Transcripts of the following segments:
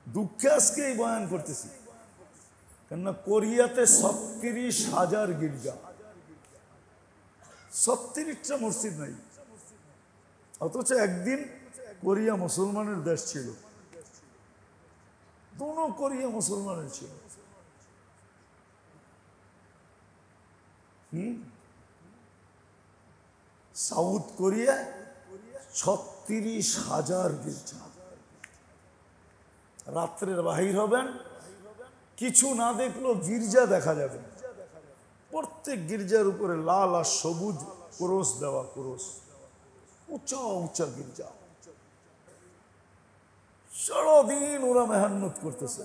দুঃখে আজকে এই বয়ান করতেছি, কেননা কোরিয়াতে ৩৬,০০০ গির্জা, ৩৬টা মসজিদ নাই। অথচ একদিন কোরিয়া মুসলমানের দেশ ছিল, দোনো কোরিয়া মুসলমানের ছিল। সাউথ কোরিয়া ৩৬,০০০ গির্জা। রাত্রের বাহির হবেন, কিছু না দেখলেও গির্জা দেখা যাবে। প্রত্যেক গির্জার উপরে লাল আর সবুজ ক্রস দেওয়া, ক্রস, উঁচা উঁচা গির্জা। সারাদিন ওরা মেহনত করতেছে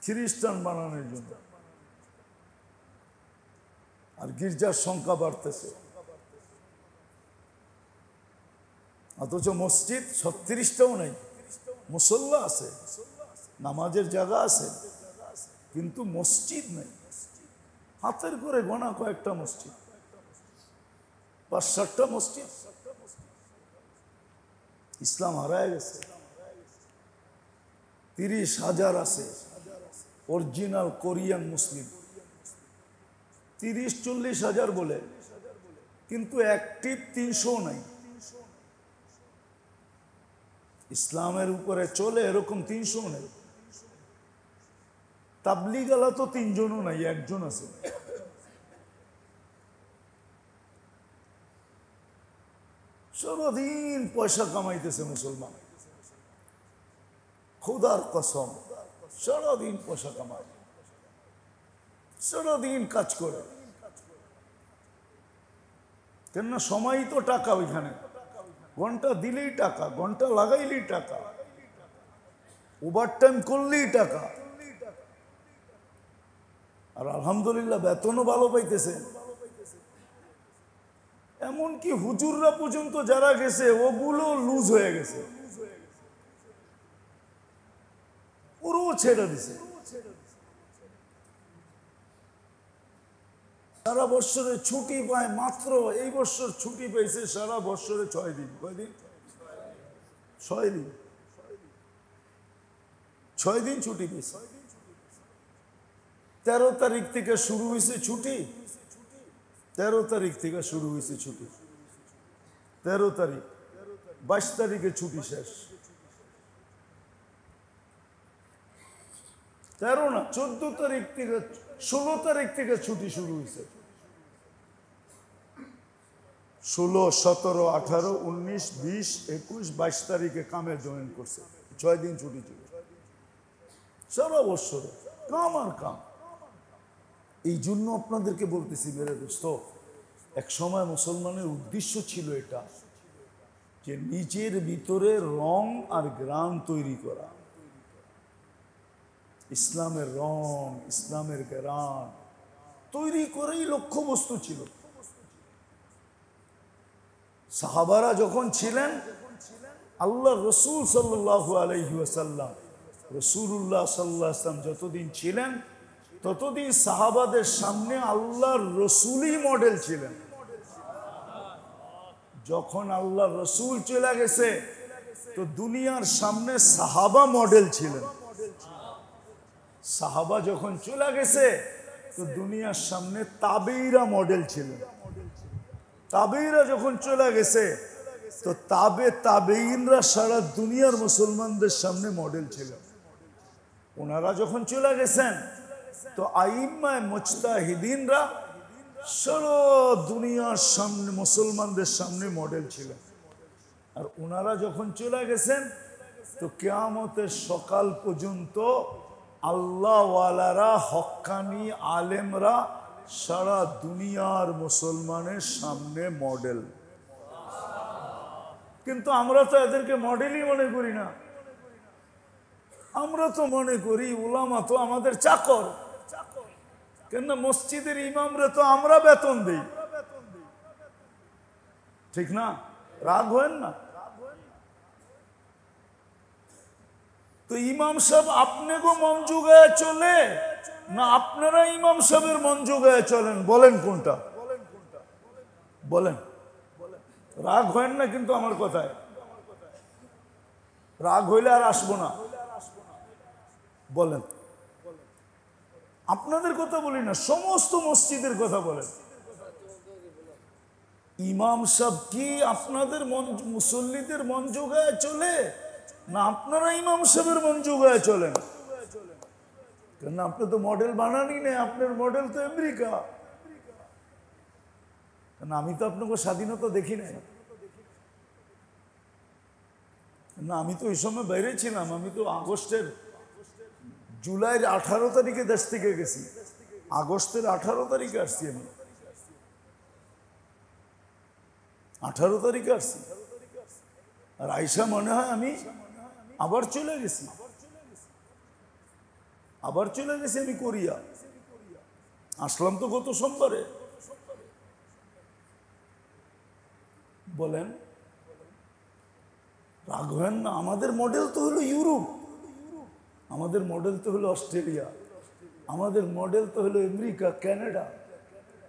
খ্রিস্টান বানানোর জন্য, আর গির্জার সংখ্যা বাড়তেছে। অথচ মসজিদ ৩৬টাও নেই, মুসল্লা আছে, নামাজের জায়গা আছে, কিন্তু মসজিদ নেই। হাতের করে গোনা কয়েকটা মসজিদ, ৫-৭টা মসজিদ। ইসলাম হারায় গেছে। ৩০,০০০ আছে অরিজিনাল কোরিয়ান মুসলিম, ৩০-৪০,০০০ বলে, কিন্তু অ্যাক্টিভ ৩০০ নাই। ইসলামের উপরে চলে এরকম ৩০০ নেই। তাবলিগালা তো ৩ জনও নাই, একজন আছে। সারাদিন পয়সা কামাইতেছে মুসলমান, খোদার কসম, সারাদিন পয়সা কামায়, সারাদিন কাজ করে। কেননা সময় তো টাকা, ওইখানে ঘন্টা দিলেই টাকা, ঘন্টা লাগাইলেই টাকা, ওভার টাইম করলেই টাকা। আর আলহামদুলিল্লাহ বেতনও ভালো পাইতেছে। এমনকি হুজুররা পর্যন্ত যারা গেছে ওগুলো লুজ হয়ে গেছে, পুরো ছেড়ে দিছে। সারা বছরে ছুটি পায় মাত্র, এই বছর ছুটি পেয়েছে সারা বছরে 6 দিন। কয়দিন? 6 দিন, 6 দিন ছুটি পেয়েছে। 13 তারিখ থেকে শুরু হয়েছে ছুটি, 13 তারিখ থেকে শুরু হয়েছে ছুটি, 13 তারিখ, 22 তারিখে ছুটি শেষ। 13 না, 14 তারিখ থেকে, 16 তারিখ থেকে ছুটি শুরু হয়েছে। 16, 17, 18, 19, 20, 21, 22 তারিখে কামে জয়েন করছে। 6 দিন ছুটি ছিল সারা বছরে, কাম আর কাম। এই জন্য আপনাদেরকে বলতেছি মেরে দোস্ত, এক সময় মুসলমানের উদ্দেশ্য ছিল এটা, যে নিজের ভিতরে রং আর গ্রাম তৈরি করা। ইসলামের রং, ইসলামের গ্রাম তৈরি করেই লক্ষ্যবস্তু ছিল। সাহাবারা যখন ছিলেন, আল্লাহ রসুল সাল্লাল্লাহু আলাইহি ওয়াসাল্লাম, রসুল্লাহ সাল্লাল্লাহু আলাইহি ওয়াসাল্লাম যতদিন ছিলেন ততদিন সাহাবাদের সামনে আল্লাহর রসুলই মডেল ছিলেন। যখন আল্লাহ রসুল চলে গেছে তো দুনিয়ার সামনে সাহাবা মডেল ছিলেন। সাহাবা যখন চলে গেছে তো দুনিয়ার সামনে তাবেঈরা মডেল ছিলেন। তাবেঈরা যখন চলে গেছে তো তাবেঈনরা সারা দুনিয়ার মুসলমানদের সামনে মডেল ছিলেন। ওনারা যখন চলে গেছেন তো আইম্মায়ে মুজতাহিদিনরা সারা দুনিয়ার সামনে মুসলমানদের সামনে মডেল ছিলেন। আর ওনারা যখন চলে গেছেন তো কিয়ামতের সকাল পর্যন্ত আল্লাহওয়ালারা, হক্কানি আলেমরা সারা দুনিয়ার মুসলমানের সামনে মডেল। কিন্তু আমরা তো এদেরকে মডেলই মনে করি না। আমরা তো মনে করি উলামা তো আমাদের চাকর, কেন মসজিদের ইমামরা তো আমরা বেতন দিই, ঠিক না? রাগ হয়েন না তো। ইমাম সাহেব আপনাকে মন জোগায় চলে না আপনারা ইমাম সাহেবের মন জোগায় চলেন? বলেন কোনটা, বলেন। রাগ হয়েন না কিন্তু আমার কথায়। রাগ হইলে আর আসবো না। বলেন, আপনাদের কথা বলি না, সমস্ত মসজিদের কথা বলেন। ইমাম সাহেব কি আপনাদের মুসল্লিদের মন জোগায় চলে, না আপনারা ইমাম সাহেবের মন জোগায় চলেন? কেন আপনি তো মডেল বানানি নেই, আপনার মডেল তো আমেরিকা। কেন আমি তো আপনাকে স্বাধীনতা দেখি নাই না, আমি তো ওই সময় বাইরে ছিলাম। আমি তো জুলাইয়ের 18 তারিখে দেশ থেকে গেছি, আগস্টের 18 তারিখে আসছি। আমি 18 তারিখে আসছি, আর আইসা মনে হয় আমি আবার চলে গেছি আমি কোরিয়া। আসলাম তো গত সোমবারে। বলেন, রাগ হবেন না। আমাদের মডেল তো হলো ইউরোপ, আমাদের মডেল তো হলো অস্ট্রেলিয়া, আমাদের মডেল তো হলো আমেরিকা, কানাডা।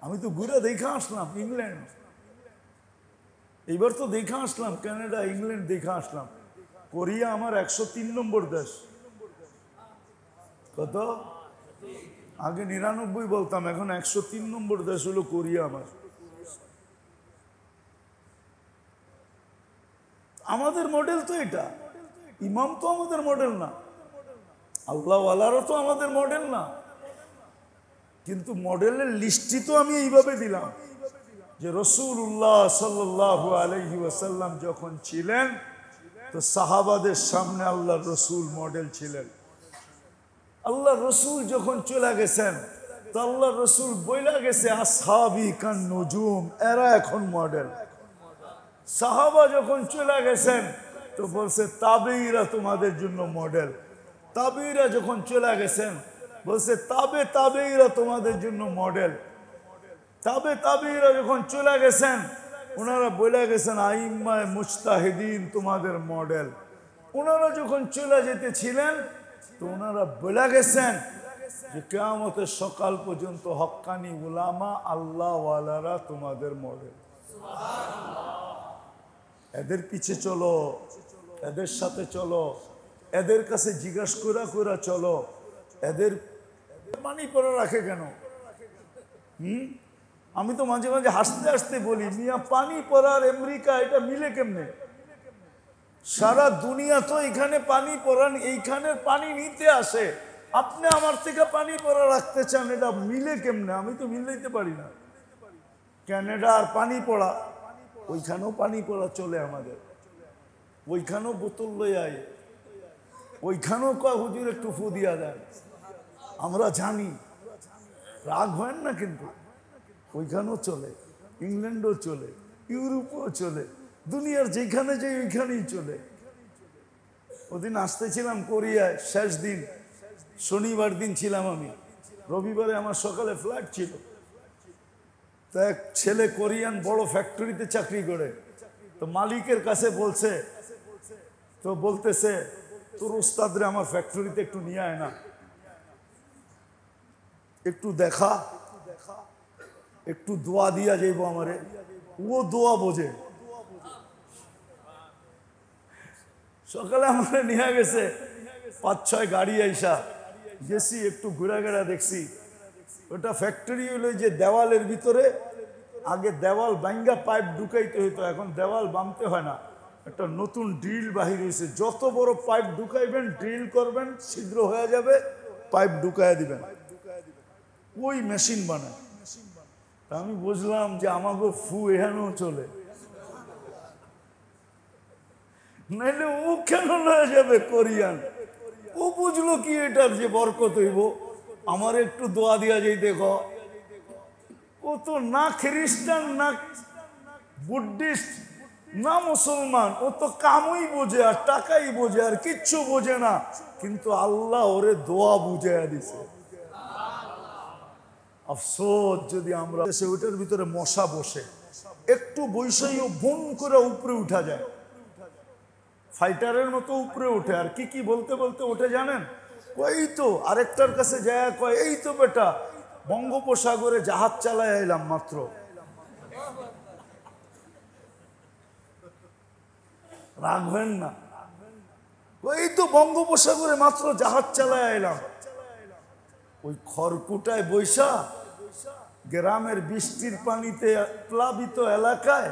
আমি তো ঘুরে দেখে আসলাম ইংল্যান্ড, এইবার তো দেখে আসলাম কানাডা, ইংল্যান্ড দেখে আসলাম। কোরিয়া আমার 103 নম্বর দেশ। কত? আগে 99 বলতাম, এখন 103 নম্বর দেশ হলো কোরিয়া আমার। আমাদের মডেল তো এটা। ইমাম তো আমাদের মডেল না, আল্লাহওয়ালারও তো আমাদের মডেল না। কিন্তু মডেলের লিস্টই তো আমি এইভাবে দিলাম যে রাসূলুল্লাহ সাল্লাল্লাহু আলাইহি ওয়াসাল্লাম যখন ছিলেন তো সাহাবাদের সামনে আল্লাহর রসুল মডেল ছিলেন। আল্লাহর রসুল যখন চলে গেছেন তো আল্লাহর রসুল বইলা গেছে আসহাবি কান নুজুম, এরা এখন মডেল। সাহাবা যখন চলে গেছেন তো বলছে তাবেঈরা তোমাদের জন্য মডেল। তাবেঈরা যখন চলে গেছেন বলছে তাবেঈরা তোমাদের জন্য মডেল। তাবেঈরা যখন চলে গেছেন ওনারা বলে গেছেন আইম্মায়ে মুজতাহিদিন তোমাদের মডেল। ওনারা যখন চলে যেতেছিলেন তো ওনারা বলে গেছেন যে কিয়ামতের সকাল পর্যন্ত হক্কানি উলামা আল্লাহওয়ালারা তোমাদের মডেল। এদের পিছে চলো, এদের সাথে চলো, এদের কাছে জিজ্ঞাসা করা চলো। এদের পানি পড়া রাখে কেন? আমি তো মাঝে মাঝে হাসতে হাসতে বলি, মিয়া পানি পড়ার আমেরিকা এটা মিলে কেমনে? সারা দুনিয়া তো এখানে পানি পড়ান, এইখানের পানি নিতে আসে, আপনি আমার থেকে পানি পড়া রাখতে চান, এটা মিলে কেমনে? আমি তো মিলাইতে পারি না। ক্যানাডা আর পানি পড়া, ওইখানেও পানি পড়া চলে আমাদের, ওইখানেও বোতল লই আয়, ওইখানেও কয় হুজুর একটু ফু দিয়া দেন। আমরা জানি, রাগ হয় না, কিন্তু ওইখানেও চলে, ইংল্যান্ডও চলে, ইউরোপও চলে, দুনিয়ার যেখানে যাই ওইখানেই চলে। ওদিন আসতেছিলাম কোরিয়ায়, শেষ দিন শনিবার দিন ছিলাম আমি, রবিবারে আমার সকালে ফ্লাইট ছিল। তো এক ছেলে কোরিয়ান বড় ফ্যাক্টরিতে চাকরি করে, তো মালিকের কাছে বলছে, তো বলতেছে তোর উস্তাদরে আমার ফ্যাক্টরিতে একটু নিয়ে আয় না, একটু দেখা, একটু দোয়া দিয়া যাইব আমারে। ও দোয়া বোঝে। সকালে আমরা নিয়ে গেছে 5-6 গাড়ি আইসা গেছি, একটু ঘোরাঘেরা দেখছি। ওটা ফ্যাক্টরি হলো যে দেওয়ালের ভিতরে, আগে দেওয়াল ভাঙ্গা পাইপ ঢুকাইতে হইতো, এখন দেওয়াল বাঁধতে হয় না, একটা নতুন ড্রিল বাহির হয়েছে। যত বড় পাইপ ঢুকাইবেন, ড্রিল করবেন, ছিদ্র হয়ে যাবে, পাইপ ঢুকাইয়া দিবেন, ওই মেশিন বানায়। আমি বুঝলাম যে আমাকে ফু এখানেও চলে, নাইলে ও কেন লয়ে যাবে কোরিয়ান? ও বুঝলো কি এটার যে বরকত হইব, আমার একটু দোয়া দিয়া যাই। দেখো, ও তো না খ্রিস্টান, না বুদ্ধিস্ট, না মুসলমান, ও তো কামই বোঝে আর টাকাই বোঝে আর কিচ্ছু বোঝে না, কিন্তু আল্লাহ ওরে দোয়া বুঝাইয়া দিছে। আফসোস যদি আমরা দেশে ওইটার ভিতরে মশা বসে, একটু বৈষয়ও বুম করে উপরে উঠা যায়, ফাইটারের মতো উপরে উঠে। আর কি কি বলতে বলতে ওঠে জানেন? ওই তো আরেকটার কাছে যায়, কয় এই তো বেটা বঙ্গোপসাগরে জাহাজ চালায় এলাম মাত্র। রাখবেন না, ওই তো বঙ্গোপসাগরে মাত্র জাহাজ চালায় এলাম, ওই খড়কুটায় বৈশা গ্রামের বৃষ্টির পানিতে প্লাবিত এলাকায়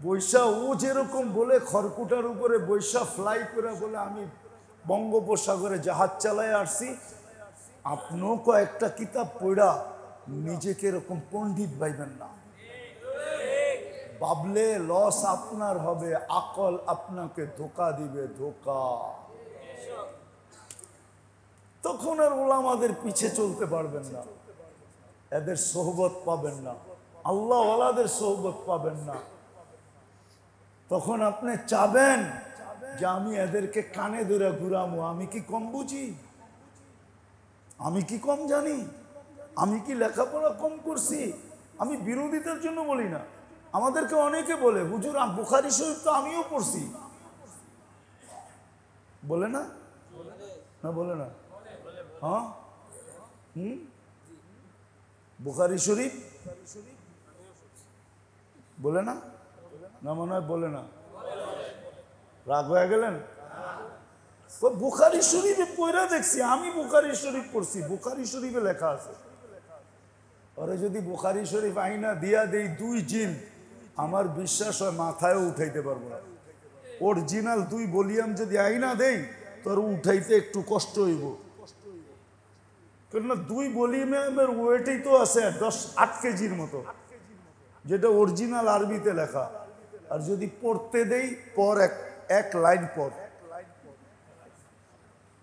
বৈশা, ও যেরকম বলে খড়কুটার উপরে বৈশা ফ্লাই করে বলে আমি বঙ্গোপসাগরে জাহাজ চালায় আসছি, আপনিও কয়েকটা কিতাব পড়া নিজেকে এরকম পণ্ডিত ভাইবেন না। ভাবলে লস আপনার হবে, আকল আপনাকে ধোকা দিবে, ধোকা। তখন আর ওলামাদের পিছে চলতে পারবেন না, এদের সোহবত পাবেন না, আল্লাহ ওয়ালাদের সোহবত পাবেন না। তখন আপনি চাবেন যে আমি এদেরকে কানে ধরে ঘুরামো, আমি কি কম বুঝি, আমি কি কম জানি, আমি কি লেখাপড়া কম করছি। আমি বিরোধিতার জন্য বলি না, আমাদেরকে অনেকে বলে হুজুর বুখারী শরীফ তো আমিও পড়ছি, বলে না, না বলে না, হ্যাঁ বুখারী শরীফ বলে না, না মনে হয় বলে না, রাগ হয়ে গেলেন। বুখারী শরীফে পড়া দেখছি, আমি বুখারী শরীফ পড়ছি, বুখারী শরীফে লেখা আছে। ওরে যদি বুখারী শরীফ আইনা দিয়া দেই 2 জিল, আমার বিশ্বাস হয় মাথায়ও উঠাইতে পারবো না। অরিজিনাল 2 ভলিউম যদি আইনা দেই তোর উঠাইতে একটু কষ্ট হইব, কেননা 2 ভলিউমের ওয়েটই তো আছে 8 কেজির মতো, যেটা অরিজিনাল আরবিতে লেখা। আর যদি পড়তে দেই পর এক লাইন পর,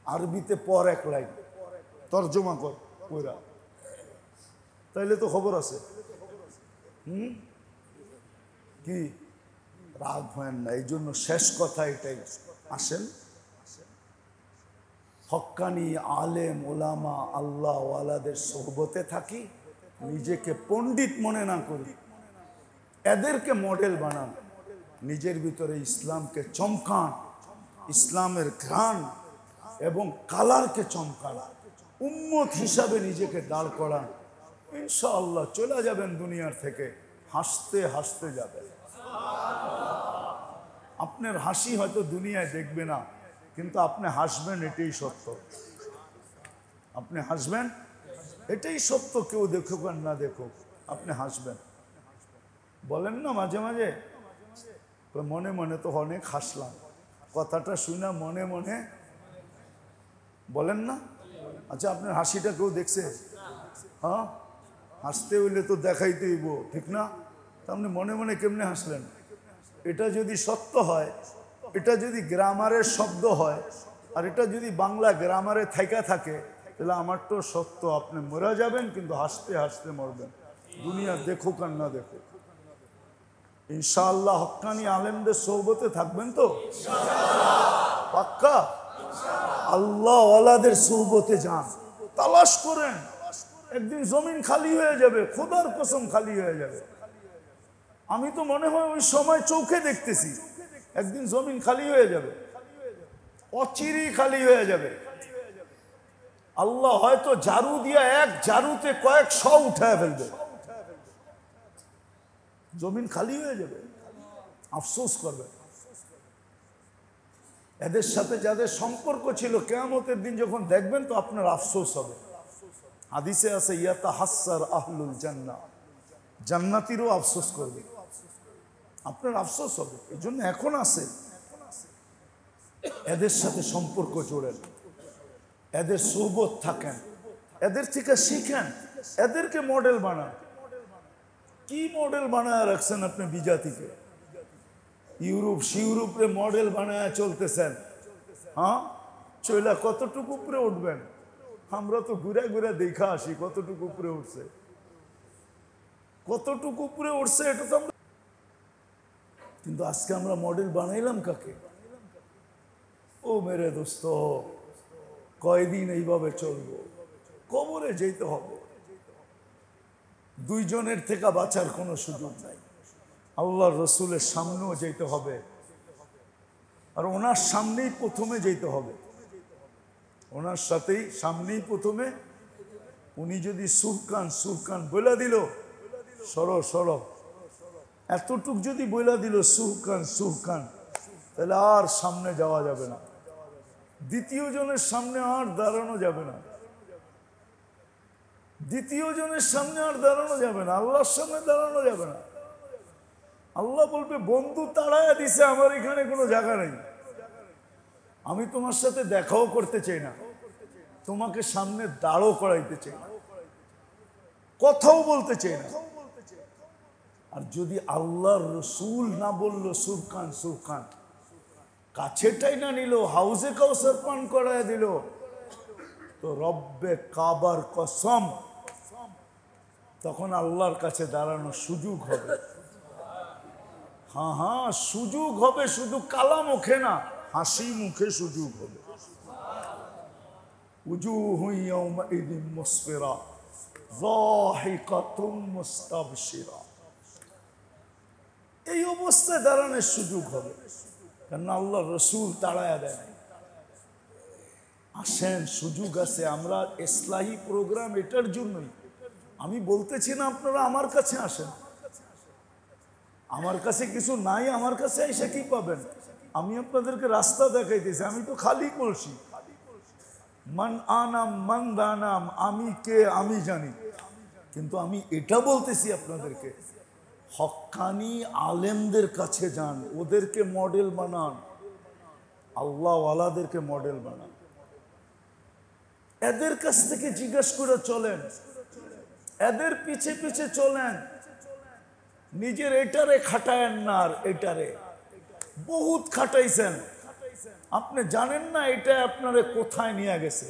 আরবিতে পর 1 লাইন তর্জমা কর পড়া, তাইলে তো খবর আছে। কি রাগ হয় না, এই জন্য শেষ কথা এটাই, আসেন হক্কানি আলেম ওলামা আল্লাহ ওয়ালাদের সোহবতে থাকি, নিজেকে পণ্ডিত মনে না করি, এদেরকে মডেল বানান, নিজের ভিতরে ইসলামকে চমকান, ইসলামের ঘ্রাণ এবং কালারকে চমকান, উম্মত হিসাবে নিজেকে দাঁড় করান। ইনশাআল্লাহ চলে যাবেন দুনিয়ার থেকে হাসতে হাসতে যাবেন। আপনার হাসি হয়তো দুনিয়ায় দেখবে না, কিন্তু আপনি হাসবেন, এটাই সত্য। আপনি হাসবেন, এটাই সত্য, কেউ দেখুক আর না দেখুক, আপনি হাসবেন। বলেন না মাঝে মাঝে মনে মনে তো অনেক হাসলাম, কথাটা শুনে মনে মনে বলেন না। আচ্ছা আপনার হাসিটা কেউ দেখছে? হ্যাঁ, হাসতে হইলে তো দেখাইতে হইব, ঠিক না? আপনি মনে মনে কেমনে হাসলেন? এটা যদি সত্য হয়, এটা যদি গ্রামারের শব্দ হয়, আর এটা যদি বাংলা গ্রামারে থাইকা থাকে, তাহলে আমার তো সত্য, আপনি মরে যাবেন কিন্তু হাসতে হাসতে মরবেন, দুনিয়া দেখুক আর না দেখুক। ইনশাআল্লাহ হক্কানি আলেমদের সোহবতে থাকবেন তো পাক্কা? আল্লাহ ওয়ালাদের সোহবতে যান, তালাশ করেন, একদিন জমিন খালি হয়ে যাবে, খোদার কসম খালি হয়ে যাবে। আমি তো মনে হয় ওই সময় চোখে দেখতেছি, একদিন জমিন খালি হয়ে যাবে, অচিরেই খালি হয়ে যাবে। আল্লাহ হয়তো ঝাড়ু দিয়া এক ঝাড়ুতে কয়েকশো উঠায় ফেলবে, জমিন খালি হয়ে যাবে, আফসোস করবে। এদের সাথে যাদের সম্পর্ক ছিল কিয়ামতের দিন যখন দেখবেন তো আপনার আফসোস হবে। হাদিসে আছে ইয়াতাহাসসার আহলুল জান্নাহ, জান্নাতীরও আফসোস করবে, আপনার আফসোস হবে। এই জন্য এখন আছে এদের সাথে সম্পর্ক জোড়েন, এদের সোহবত থাকেন, এদের থেকে শিখেন, এদেরকে মডেল বানান। কি মডেল বানায় রাখছেন আপনি বিজাতিকে? ইউরোপে মডেল বানায় চলতেছেন। হ্যাঁ, চইলা কতটুকু উপরে উঠবেন? আমরা তো ঘুরে ঘুরে দেখা আসি কতটুকু উপরে উঠছে, কতটুকু উপরে উঠছে এটা তো আমরা। কিন্তু আজকে আমরা মডেল বানাইলাম কাকে? ও মেরে দোস্ত, কয়দিন এইভাবে চলবো? কবরে যেতে হবে, 2 জনের থেকে বাঁচার কোনো সুযোগ নাই। আল্লাহর রসুলের সামনেও যেতে হবে, আর ওনার সামনেই প্রথমে যেতে হবে, ওনার সাথেই সামনেই প্রথমে। উনি যদি সুরকান বইলা দিল সরো এতটুক যদি বইলা দিল সুরকান, তাহলে আর সামনে যাওয়া যাবে না। দ্বিতীয় জনের সামনে আর দাঁড়ানো যাবে না, দ্বিতীয় জনের সামনে আর দাঁড়ানো যাবে না, আল্লাহর সামনে দাঁড়ানো যাবে না। আল্লাহ বলবে বন্ধু তাড়ায়া দিছে, আমার এখানে কোনো জায়গা নেই, আমি তোমার সাথে দেখাও করতে চাই না, তোমাকে সামনে দাঁড়ও করাইতে চাই না, কথাও বলতে চাই না। আর যদি আল্লাহর রসুল না বললো সুরকান সুরকান, কাছেটাই না নিল, হাউজে কাউসার পান করায় দিল, তো রব্বে কাবার কসম তখন আল্লাহর কাছে দাঁড়ানোর সুযোগ হবে। হ্যাঁ হ্যাঁ সুযোগ হবে, শুধু কালা মুখে না, হাসি মুখে সুযোগ হবে। উজুহু ইয়াউমাইযিন মুসফিরা যাহিকাতুম মুস্তাবশিরা, এই অবস্থায় দাঁড়ানোর সুযোগ হবে, কারণ আল্লাহ রসুল তাড়ায়া দেয়। আসেন, সুযোগ আছে। আমরা ইসলাহি প্রোগ্রাম এটার জন্যই, আমি বলতেছি না আপনারা আমার কাছে আসেন, আমার কাছে কিছু নাই, আমার কাছে এসে কি পাবেন? আমি আপনাদেরকে রাস্তা দেখাইতেছি, আমি তো খালি বলছি মান আনাম মান দানাম, আমি কে আমি জানি, কিন্তু আমি এটা বলতেছি আপনাদেরকে হক্কানি আলেমদের কাছে যান, ওদেরকে মডেল বানান, আল্লাহওয়ালাদেরকে মডেল বানান, এদের কাছ থেকে জিজ্ঞেস করে চলেন, এদের পিছে পিছে চলেন, নিজের এটারে খাটায়েন না। আর এটারে বহুত খাটাইছেন, আপনি জানেন না এটা আপনারে কোথায় নিয়ে গেছে।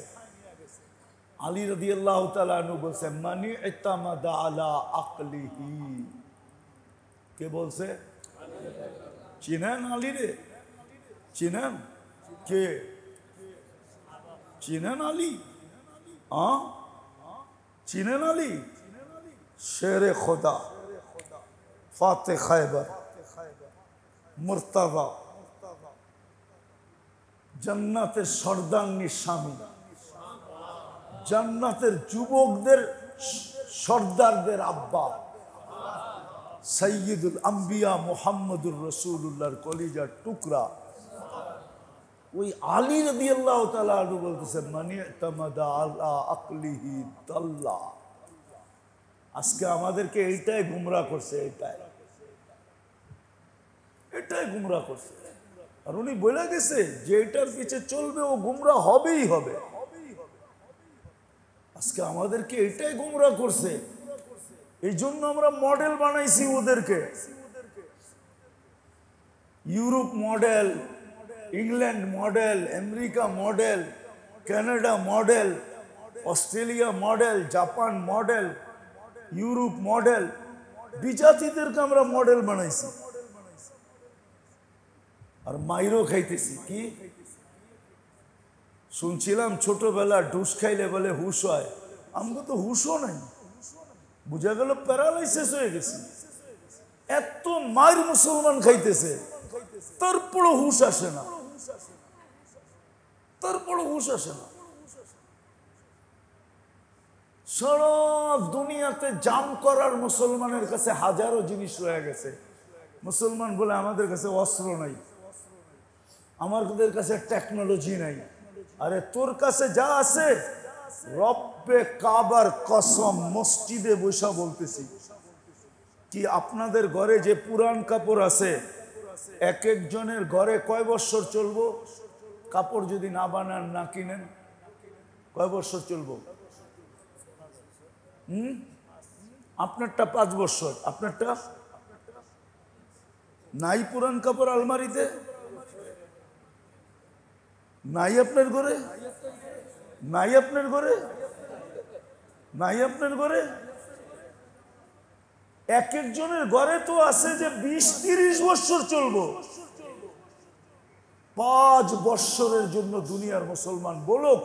আলী রাদিয়াল্লাহু তাআলা আনহু বলছেন মানি ইতামাদা আলা আকলিহি, কে বলছে? চিনেন আলী রে? চিনেন? কে চিনেন আলী? চিনেন আলী? শেরে খোদা, ফাতে খায়বার, মুর্তাজা, জান্নাতের সর্দারনির স্বামী, জান্নাতের যুবকদের সর্দারদের আব্বা, সৈয়দুল আম্বিয়া মুহাম্মদুর রাসূলুল্লাহর কলিজার টুকরা, ওই আলী রাদিয়াল্লাহু তাআলা আনহু বলতেছেন মানি ইতামাদা আলা আকলিহি দাল্লা। আজকে আমাদেরকে এইটাই গুমরাহ করছে, এটাই গুমরাহ করছে। আর উনি বলে গেছে যে এটার পিছে চলবে ও গুমরাহ হবেই হবে। আজকে আমাদেরকে এটাই গুমরাহ করছে, এই জন্য আমরা মডেল বানাইছি ওদেরকে। Europe model, England model, America model, Canada model, Australia model, Japan model, Europe model, বিজাতিদেরকে আমরা মডেল বানাইছি। আর মাইরও খাইতেছি। কি শুনছিলাম ছোটবেলা ঢুস খাইলে বলে হুশ হয়, আমাকে তো হুশও নাই, বুঝা গেল প্যারালাইসিস হয়ে গেছে। এত মায়ের মুসলমান খাইতেছে, তারপরও হুশ আসে না, তারপরও হুশ আসে না। সারা দুনিয়াতে জাম করার মুসলমানের কাছে হাজারো জিনিস রয়ে গেছে। মুসলমান বলে আমাদের কাছে অস্ত্র নাই, আমাদের কাছে টেকনোলজি নাই। আরে তোর কাছে যা আছে, রব্বে কাবার কসম মসজিদে বসা বলতেছি, কি আপনাদের ঘরে যে পুরান কাপড় আছে, এক একজনের ঘরে কয় বছর চলবো? কাপড় যদি না বানান না কিনেন কয় বছর চলবো? আপনারটা 5 বছর, আপনারটা নাই পুরান কাপড় আলমারিতে? নাই আপনার ঘরে? নাই আপনার ঘরে? নাই আপনার ঘরে? এক একজনের ঘরে তো আছে যে 20-30 বছর চলবো। 5 বছরের জন্য দুনিয়ার মুসলমান বলুক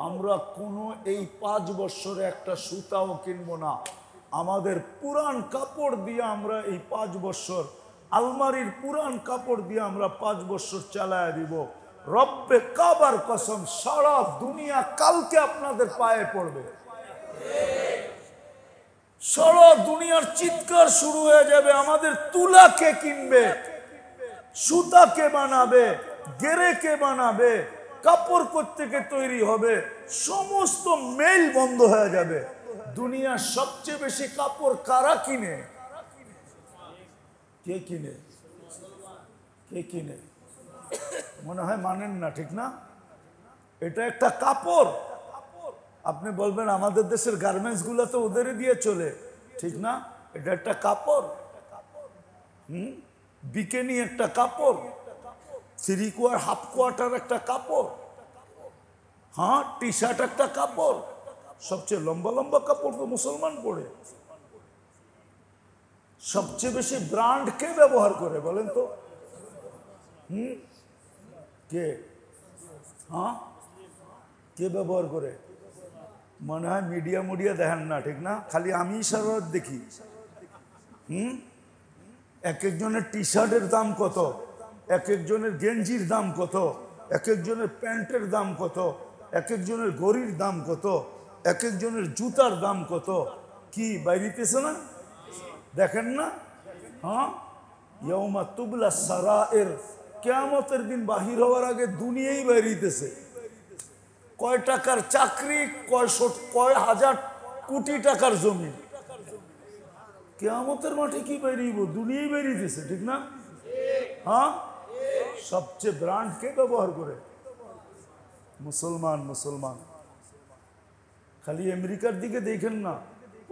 আমরা কোনো এই 5 বছরে একটা সুতাও কিনবো না, আমাদের পুরান কাপড় দিয়ে আমরা এই 5 বছর, আলমারির পুরান কাপড় দিয়ে আমরা 5 বছর চালায় দিব। রব্বে কাবার কসম সারা দুনিয়া কালকে আপনাদের পায়ে পড়বে, সারা দুনিয়ার চিৎকার শুরু হয়ে যাবে, আমাদের তুলা কে কিনবে, সুতা কে বানাবে, গেরে কে বানাবে, কাপড় কোত্থেকে তৈরি হবে, সমস্ত মেল বন্ধ হয়ে যাবে। দুনিয়ার সবচেয়ে বেশি কাপড় কারা কিনে? কে কিনে? কে কিনে? মনে হয় মানেন না, ঠিক না? এটা একটা কাপড়। আপনি বলবেন আমাদের দেশের গার্মেন্টস গুলো তো ওদেরই দিয়ে চলে, ঠিক না? এটা একটা কাপড়। বিকেনি একটা কাপড়, থ্রি কোয়ার হাফ কোয়ার্টার একটা কাপড়, হ্যাঁ টি শার্ট একটা কাপড়। সবচেয়ে লম্বা লম্বা কাপড় তো মুসলমান পরে। সবচেয়ে বেশি ব্র্যান্ড কে ব্যবহার করে বলেন তো? কে? হ্যাঁ, কে ব্যবহার করে? মনে হয় মিডিয়া দেখেন না, ঠিক না? খালি আমি সারা দেখি। এক একজনের টি শার্টের দাম কত, এক একজনের গেঞ্জির দাম কত, এক একজনের প্যান্টের দাম কত, এক একজনের ঘড়ির দাম কত, এক একজনের জুতার দাম কত। কি বাইরিতেছে না? দেখেন না? হ্যাঁ, ইয়াউমা তুবলা সারায়ের, কিয়ামতের দিন বাহির হওয়ার আগে দুনিয়াই বাইরিতেছে। কয় টাকার চাকরি, কয় হাজার কোটি টাকার জমি, কিয়ামতের মাঠে কি বেরিয়ে, দুনিয়াই বেরিয়েছে, ঠিক না? হ্যাঁ, সবচেয়ে ব্র্যান্ড কে ব্যবহার করে? মুসলমান। মুসলমান। খালি আমেরিকার দিকে দেখেন না,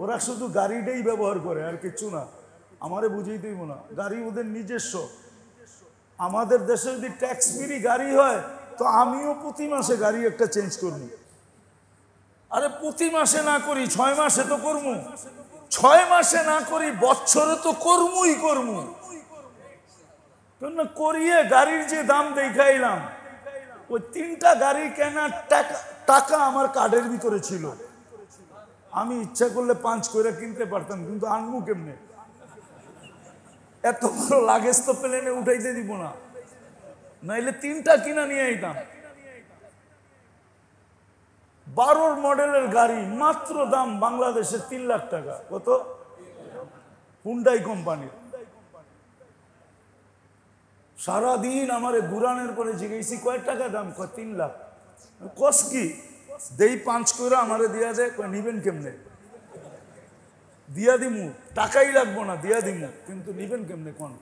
ওরা শুধু গাড়িটাই ব্যবহার করে, আর কিছু না। আমারে বুঝাইতেই না, গাড়ি ওদের নিজস্ব। আমাদের দেশে যদি ট্যাক্স ফ্রি গাড়ি হয় তো আমিও প্রতি মাসে গাড়ি একটা চেঞ্জ করব। আরে প্রতি মাসে না করি, 6 মাসে তো করবো। 6 মাসে না করি, বছরে তো করবই করবো। করিয়ে গাড়ির যে দাম দেখাইলাম, ওই 3টা গাড়ি কেনার টাকা আমার কার্ডের ভিতরে ছিল। আমি ইচ্ছা করলে 5 করে কিনতে পারতাম, কিন্তু আনবো কেমনে? এত বড় লাগেজ তো প্লেনে উঠাইতে দিব না, নাইলে 3টা কিনা নিয়ে আইতাম। 12 মডেলের গাড়ি, মাত্র দাম বাংলাদেশের 3 লাখ টাকা। কত? হুন্ডাই কোম্পানির। সারাদিন আমারে ঘুরানোর পরে জিজ্ঞেসি কয় টাকা দাম, 3 লাখ। কস কি দেই 5 করে আমারে দিয়া যায়, নিবেন কেমনে? দিয়া দিমু, টাকাই লাগবো না, দিয়া দিমু, কিন্তু নিবেন কেমনে কোন?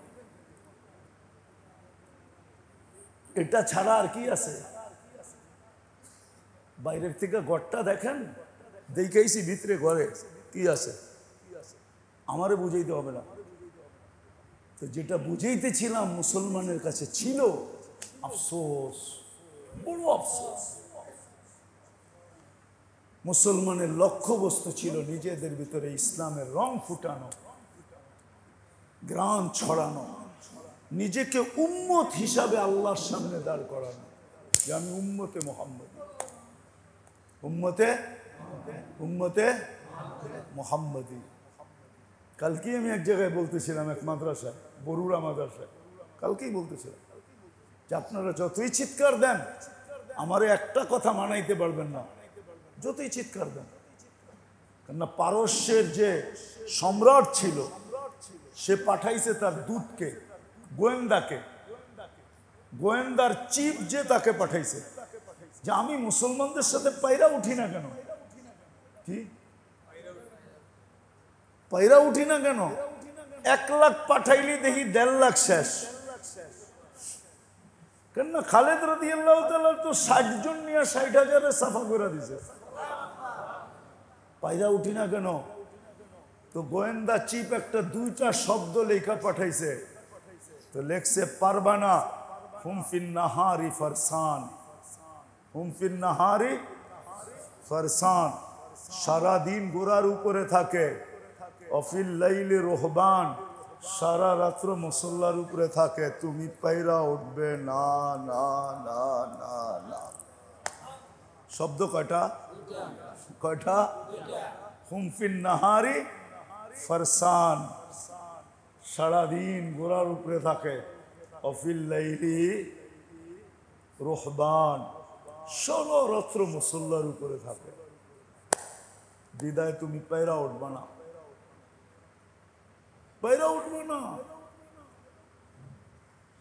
এটা ছাড়া আর কি আছে? বাইরের থেকে ঘরটা দেখেন, দেখাইছি ভিতরে ঘরে কি আছে, আমারে বুঝাইতে হবে না। তো যেটা বুঝাইতেছিলাম মুসলমানের কাছে ছিল আফসোস, বড় আফসোস। মুসলমানের লক্ষ্যবস্তু ছিল নিজেদের ভিতরে ইসলামের রং ফুটানো, গ্রাম ছড়ানো, নিজেকে উম্মত হিসাবে আল্লাহর সামনে দাঁড় করানো, যে আমি উম্মতে মুহাম্মদ, উম্মতে মুহাম্মদী। কালকেই আমি এক জায়গায় বলতেছিলাম, এক মাদ্রাসায়, বরুড়া মাদ্রাসায়, কালকেই বলতেছিলাম যে আপনারা যতই চিৎকার দেন আমারে একটা কথা মানাইতে পারবেন না, যতই চিৎকার দেন। কেননা পারস্যের যে সম্রাট ছিল, সে পাঠাইছে তার দূতকে, গোয়েন্দাকে, গোয়েন্দার চিফ যে তাকে পাঠাইছে যে আমি মুসলমানদের সাথে পায়রা উঠি না কেন? কি পায়রা উঠি না কেন? 1 লাখ পাঠাইলে দেখি 1.5 লাখ শেষ। কেননা খালেদ রাদিয়াল্লাহু তাআলা তো 60 জন নিয়ে 60,000 সাফা করে দিছে। পায়রা উঠি না কেন? তো গোয়েন্দা চিফ একটা 2টা শব্দ লেখা পাঠাইছে। তো লেখছে পারবানা হুম ফিন নাহারি ফারসান, হুম ফিন নাহারি ফারসান, সারাদিন গোড়ার উপরে থাকে। অফিল লাইলি রোহবান, সারা রাত্র মুসল্লার উপরে থাকে। তুমি পায়রা উঠবে না, না, না, না, না। শব্দ কয়টা? কয়টা? হুম ফিন নাহারি ফারসান, সারাদিন গোড়ার উপরে থাকে। অফিল লাইলি রোহবান, সারা রাত্র মুসল্লার উপরে থাকে। বিদায় তুমি পায়রা উঠবা না, পায়রা উঠবে না।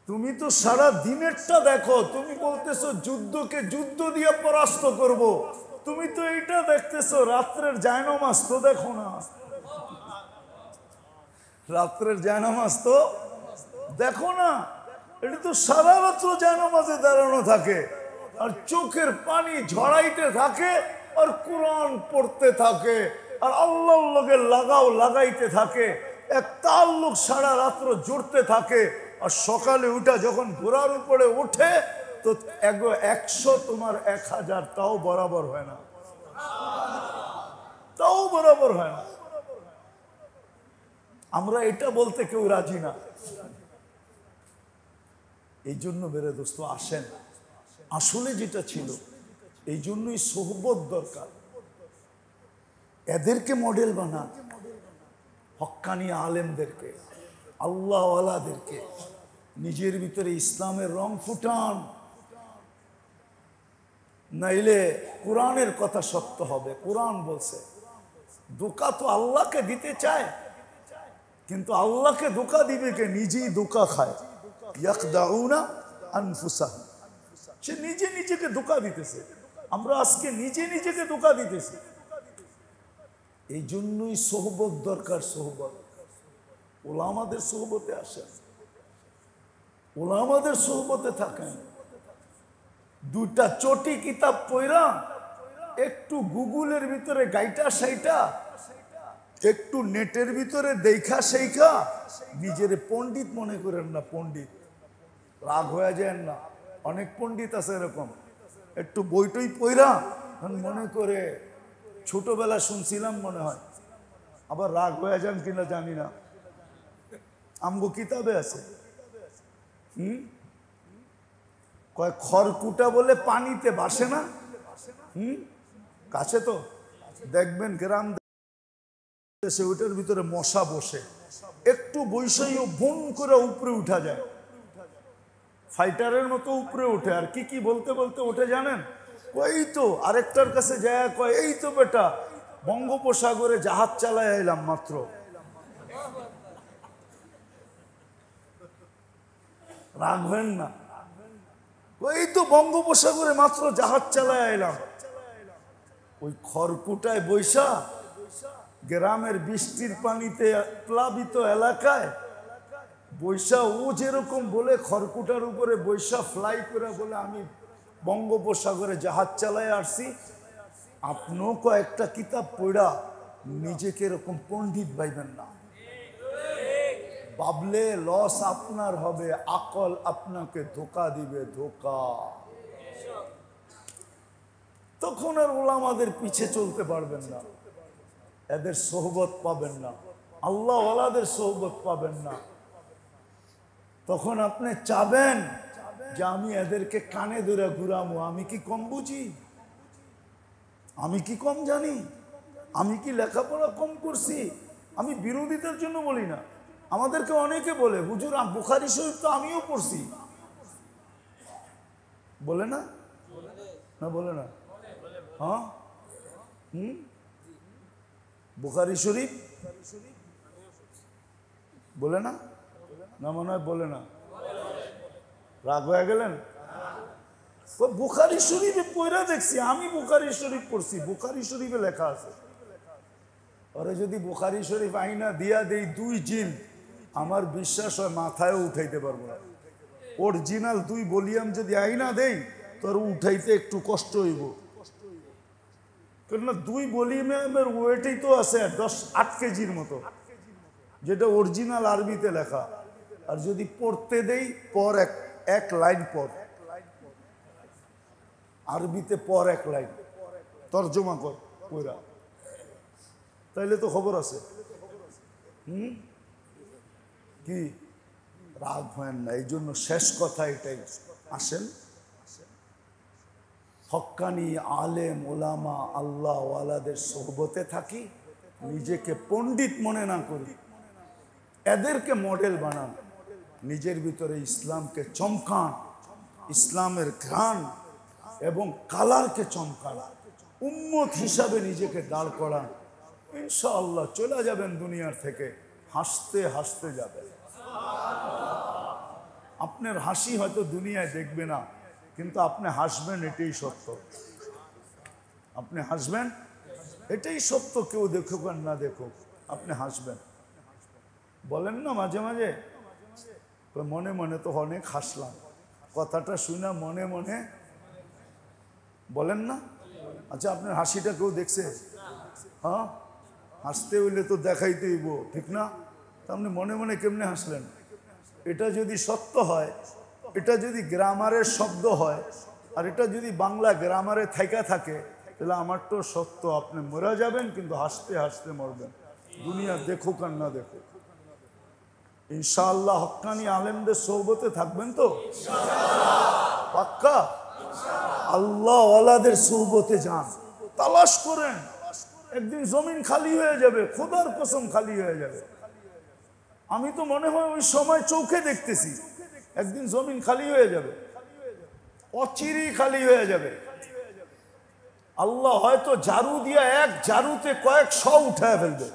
তুমি তো সারা দিনেরটা দেখো, তুমি বলতেছো যুদ্ধকে যুদ্ধ দিয়ে পরাস্ত করব। তুমি তো এইটা দেখতেছো, রাত্রের জায়নামাজ তো দেখো না, রাত্রের জায়নামাজ তো দেখো না। এটা তো সারা রাত্র জায়নামাজে দাঁড়ানো থাকে আর চোখের পানি ঝরাইতে থাকে আর কোরআন পড়তে থাকে আর আল্লাহর লগে লাগাইতে থাকে। এক তাল্লুক সারা রাত্র জুড়তে থাকে আর সকালে উঠা যখন ঘোড়ার উপরে ওঠে তো 100 তোমার 1000 তাও বরাবর হয় না, তাও বরাবর হয় না। আমরা এটা বলতে কেউ রাজি না। এই জন্য বেড়ে দোস্ত আসেন, আসলে যেটা ছিল এই জন্যই সোহবত দরকার। এদেরকে মডেল বানান, হক্কানি আলেমদেরকে, আল্লাহওয়ালাদেরকে, নিজের ভিতরে ইসলামের রং ফুটান, নাইলে কোরআনের কথা সত্য হবে। কোরআন বলছে ধোঁকা তো আল্লাহকে দিতে চায়, কিন্তু আল্লাহকে ধোঁকা দিবে কে? নিজেই ধোঁকা খায়। ইয়াখদাউনা আনফুসাহুম, সে নিজে নিজেকে ধোঁকা দিতেছে। আমরা আজকে নিজে নিজেকে ধোঁকা দিতেছি। এই জন্যই সোহবত দরকার। সোহবত, ওলামাদের সোহবতে আসেন, ওলামাদের সোহবতে থাকেন। দুটা চটি কিতাব পড়া, একটু গুগলের ভিতরে গাইটা সেইটা, একটু নেটের ভিতরে দেখা সেইখা নিজের পণ্ডিত মনে করেন না। পণ্ডিত রাগ হয়ে যায় না। অনেক পণ্ডিত আছে এরকম, একটু বইটই পড়া মনে করে ছোটবেলা শুনছিলাম মনে হয়, আবার রাগ হয়ে যান কিনা জানি না। আমগো কিতাবে আছে কয় খড়কুটা বলে পানিতে বাসে না। কাছে তো দেখবেন গ্রাম দেশে ওইটার ভিতরে মশা বসে, একটু বৈষয়ী ভুন করে উপরে উঠা যায়, ফাইটারের মতো উপরে উঠে। আর কি কি বলতে বলতে ওঠে জানেন? ওই তো আরেকটার কাছে যায় কয় এই তো বেটা বঙ্গোপসাগরে জাহাজ চালায় এলাম মাত্র। রাগ হবেন না, ওই তো বঙ্গোপসাগরে মাত্র জাহাজ চালায় এলাম। ওই খড়কুটায় বৈশা গ্রামের বৃষ্টির পানিতে প্লাবিত এলাকায় বৈশা ও যেরকম বলে খড়কুটার উপরে বৈশা ফ্লাই করে বলে আমি বঙ্গোপসাগরে জাহাজ চালায় আসছি। আপনিও কয়েকটা কিতাব পড়া নিজেকে এরকম পণ্ডিত ভাইবেন না। ভাবলে লস আপনার হবে, আকল আপনাকে ধোকা দিবে, ধোকা। তখন আর ওলামাদের পিছে চলতে পারবেন না, এদের সোহবত পাবেন না, আল্লাহওয়ালাদের সোহবত পাবেন না। তখন আপনি চাবেন যে আমি এদেরকে কানে ধরে ঘুরামো। আমি কি কম বুঝি? আমি কি কম জানি? আমি কি লেখাপড়া কম করছি? আমি বিরোধিতার জন্য বলি না। আমাদেরকে অনেকে বলে হুজুর বুখারী শরীফ তো আমিও পড়ছি, বলে না? না বলে না? হ্যাঁ, বুখারী শরীফ বলে না? না মনে হয় বলে না। রাগ হয়ে গেলেন? বুখারী শরীফে পড়া দেখছি, আমি বুখারী শরীফ পড়ছি, বুখারী শরীফে লেখা আছে। ওরে যদি বুখারী শরীফ আইনা দিয়া দেই 2 জিল, আমার বিশ্বাস হয় মাথায়ও উঠাইতে পারবো না। অরিজিনাল 2 ভলিউম যদি আইনা দেই তোর উঠাইতে একটু কষ্ট হইব, কেননা 2 ভলিউমের ওয়েটই তো আছে 8 কেজির মতো, যেটা অরিজিনাল আরবিতে লেখা। আর যদি পড়তে দেই পর এক লাইন পর, আরবিতে পর 1 লাইন তর্জমা কর কইরা, তাইলে তো খবর আছে। কি রাগ হয় না? এই জন্য শেষ কথা এটাই, আসেন হক্কানি আলেম ওলামা আল্লাহওয়ালাদের সোহবতে থাকি, নিজেকে পণ্ডিত মনে না করি, এদেরকে মডেল বানান, নিজের ভিতরে ইসলামকে চমকান, ইসলামের ঘ্রাণ এবং কালারকে চমকান, উম্মত হিসাবে নিজেকে দাঁড় করান। ইনশাআল্লাহ চলে যাবেন দুনিয়ার থেকে হাসতে হাসতে যাবেন। আপনার হাসি হয়তো দুনিয়ায় দেখবে না, কিন্তু আপনি হাসবেন, এটাই সত্য। আপনি হাসবেন, এটাই সত্য। কেউ দেখুক আর না দেখুক, আপনি হাসবেন। বলেন না মাঝে মাঝে, মনে মনে তো অনেক হাসলাম, কথাটা শুনে মনে মনে বলেন না? আচ্ছা, আপনার হাসিটা কেউ দেখছে? হ্যাঁ, হাসতে হইলে তো দেখাইতে হইব, ঠিক না? আপনি মনে মনে কেমনে হাসলেন? এটা যদি সত্য হয়, এটা যদি গ্রামারের শব্দ হয়, আর এটা যদি বাংলা গ্রামারে থাইকা থাকে, তাহলে আমার তো সত্য, আপনি মরে যাবেন, কিন্তু হাসতে হাসতে মরবেন, দুনিয়া দেখুক আর না দেখুক। ইনশাআল্লাহ হক্কানি আলেমদের সোহবতে থাকবেন তো? পাক্কা? আল্লাহ ওয়ালাদের সোহবতে যান, তালাশ করেন। একদিন জমিন খালি হয়ে যাবে, খোদার কসম খালি হয়ে যাবে। আমি তো মনে হয় ওই সময় চোখে দেখতেছি, একদিন জমিন খালি হয়ে যাবে, অচিরেই খালি হয়ে যাবে। আল্লাহ হয়তো ঝাড়ু দিয়া এক ঝাড়ুতে কয়েকশো উঠায় ফেলবে,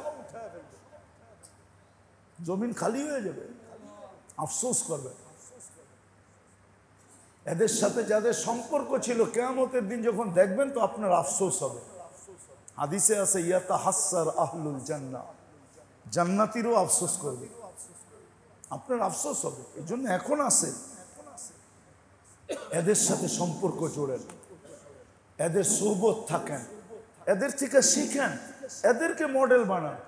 জমিন খালি হয়ে যাবে, আফসোস করবে। এদের সাথে যাদের সম্পর্ক ছিল, কিয়ামতের দিন যখন দেখবেন তো আপনার আফসোস হবে। হাদিসে আছে, ইয়াতাহাসসার আহলুল জান্নাহ, জান্নাতীরও আফসোস করবে, আপনার আফসোস হবে। এই জন্য এখন আছে, এদের সাথে সম্পর্ক জোড়েন, এদের সোহবত থাকেন, এদের থেকে শিখেন, এদেরকে মডেল বানান।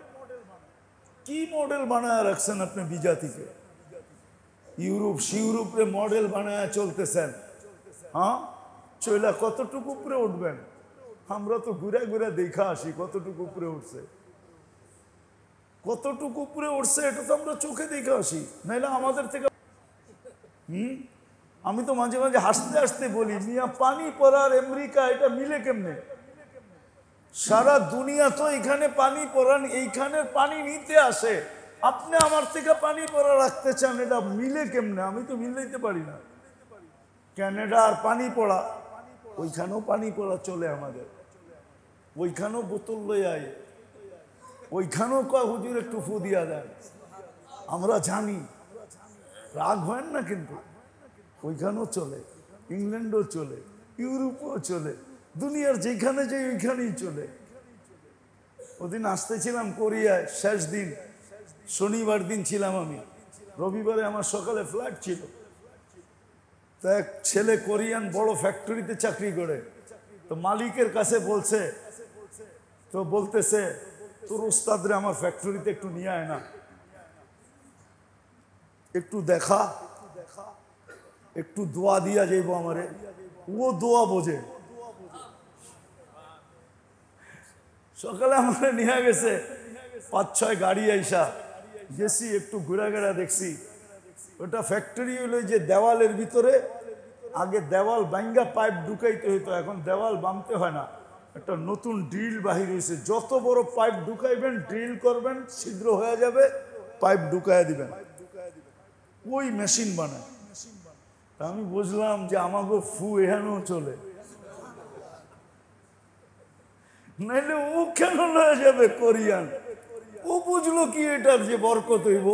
কি মডেল বানায় রাখছেন আপনি বিজাতিকে? ইউরোপ সিউরোপে মডেল বানায় চলতেছেন। হ্যাঁ, চইলা কতটুকু উপরে উঠবেন? আমরা তো ঘুরে ঘুরে দেখা আসি কতটুকু উপরে উঠছে, কতটুকু উপরে উঠছে, এটা তো আমরা চোখে দেখে আসি, নাইলে আমাদের থেকে। আমি তো মাঝে মাঝে হাসতে হাসতে বলি, মিয়া পানি পড়ার আমেরিকা এটা মিলে কেমনে? সারা দুনিয়া তো এখানে পানি পড়ান, এইখানের পানি নিতে আসে, আপনি আমার থেকে পানি পড়া রাখতে চান, এটা মিলে কেমনে? আমি তো মিলাইতে পারি না। ক্যানাডা আর পানি পড়া, ওইখানেও পানি পড়া চলে আমাদের, ওইখানেও বোতল লই আয়, ওইখানেও কয় হুজুর একটু ফু দিয়া দেন। আমরা জানি, রাগ হয় না, কিন্তু ওইখানেও চলে, ইংল্যান্ডও চলে, ইউরোপও চলে, দুনিয়ার যেখানে যাই ওইখানেই চলে। ওদিন আসতেছিলাম কোরিয়ায়, শেষ দিন শনিবার দিন ছিলাম আমি, রবিবারে আমার সকালে ফ্লাইট ছিল। তো এক ছেলে কোরিয়ান বড় ফ্যাক্টরিতে চাকরি করে, তো মালিকের কাছে বলছে, তো বলতেছে, তোর উস্তাদরে আমার ফ্যাক্টরিতে একটু নিয়ে আয় না, একটু দেখা, একটু দোয়া দিয়া যাইব আমারে। ও দোয়া বোঝে। সকালে আমারে নিয়ে গেছে, 5-6 গাড়ি আইসা গেছি, একটু ঘোরাঘেরা দেখছি। ওটা ফ্যাক্টরি হলো যে দেওয়ালের ভিতরে, আগে দেওয়াল ভাঙ্গা পাইপ ঢুকাইতে হইতো, এখন দেওয়াল বাঁধতে হয় না, একটা নতুন ড্রিল বাহির হয়েছে। যত বড় পাইপ ঢুকাইবেন, ড্রিল করবেন, ছিদ্র হয়ে যাবে, পাইপ ঢুকাইয়া দিবেন, ওই মেশিন বানায়। আমি বুঝলাম যে আমাকে ফু এখানেও চলে, নাইলে ও কেন লয়ে যাবে কোরিয়ান? ও বুঝলো কি এটার যে বরকত হইব,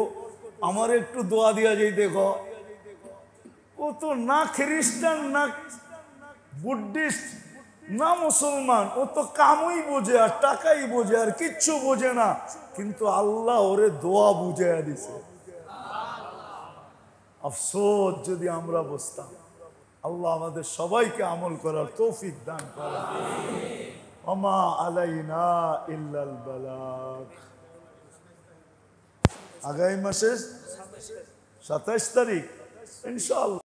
আমার একটু দোয়া দিয়া যাই দেখো। ও তো না খ্রিস্টান, না বুদ্ধিস্ট, না মুসলমান, ও তো কামই বোঝে আর টাকাই বোঝে আর কিচ্ছু বোঝে না, কিন্তু আল্লাহ ওরে দোয়া বুঝাইয়া দিছে। আফসোস যদি আমরা বুঝতাম। আল্লাহ আমাদের সবাইকে আমল করার তৌফিক দান করেন। ওমা আলাইনা ইল্লাল বালাগ। আগামী মাসের 27 তারিখ ইনশাআল্লাহ।